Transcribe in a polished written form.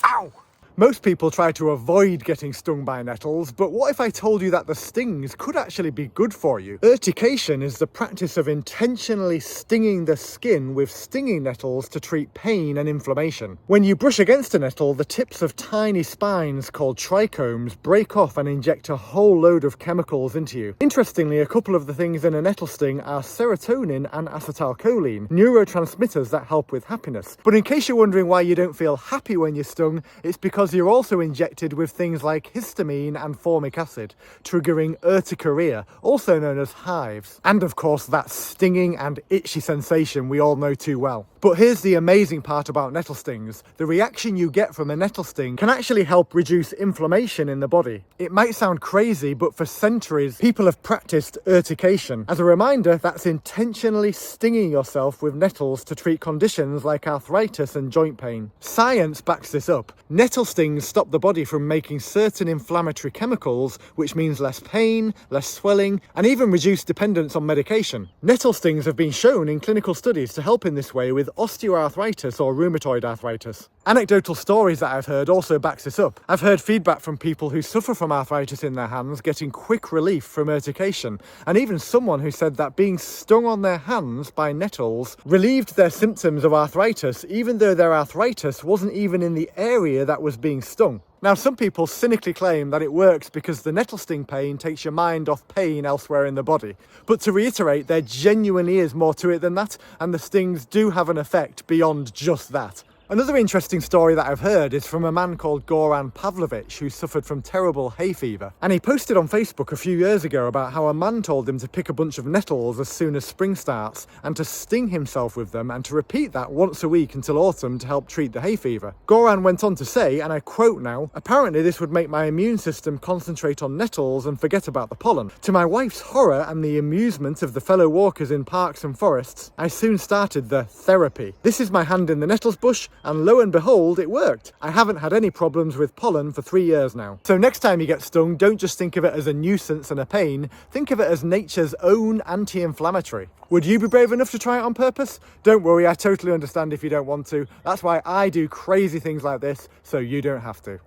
Ow! Most people try to avoid getting stung by nettles, but what if I told you that the stings could actually be good for you? Urtication is the practice of intentionally stinging the skin with stinging nettles to treat pain and inflammation. When you brush against a nettle, the tips of tiny spines called trichomes break off and inject a whole load of chemicals into you. Interestingly, a couple of the things in a nettle sting are serotonin and acetylcholine, neurotransmitters that help with happiness. But in case you're wondering why you don't feel happy when you're stung, it's because you're also injected with things like histamine and formic acid, triggering urticaria, also known as hives. And of course, that stinging and itchy sensation we all know too well. But here's the amazing part about nettle stings. The reaction you get from a nettle sting can actually help reduce inflammation in the body. It might sound crazy, but for centuries, people have practiced urtication. As a reminder, that's intentionally stinging yourself with nettles to treat conditions like arthritis and joint pain. Science backs this up. Nettle stings stop the body from making certain inflammatory chemicals, which means less pain, less swelling, and even reduced dependence on medication. Nettle stings have been shown in clinical studies to help in this way with osteoarthritis or rheumatoid arthritis. Anecdotal stories that I've heard also backs this up. I've heard feedback from people who suffer from arthritis in their hands getting quick relief from urtication, and even someone who said that being stung on their hands by nettles relieved their symptoms of arthritis, even though their arthritis wasn't even in the area that was being stung. Now, some people cynically claim that it works because the nettle sting pain takes your mind off pain elsewhere in the body. But to reiterate, there genuinely is more to it than that, and the stings do have an effect beyond just that. Another interesting story that I've heard is from a man called Goran Pavlovich who suffered from terrible hay fever. And he posted on Facebook a few years ago about how a man told him to pick a bunch of nettles as soon as spring starts and to sting himself with them and to repeat that once a week until autumn to help treat the hay fever. Goran went on to say, and I quote now, "Apparently this would make my immune system concentrate on nettles and forget about the pollen. To my wife's horror and the amusement of the fellow walkers in parks and forests, I soon started the therapy. This is my hand in the nettles bush, and lo and behold, it worked. I haven't had any problems with pollen for 3 years now." So next time you get stung, don't just think of it as a nuisance and a pain, think of it as nature's own anti-inflammatory. Would you be brave enough to try it on purpose? Don't worry, I totally understand if you don't want to. That's why I do crazy things like this, so you don't have to.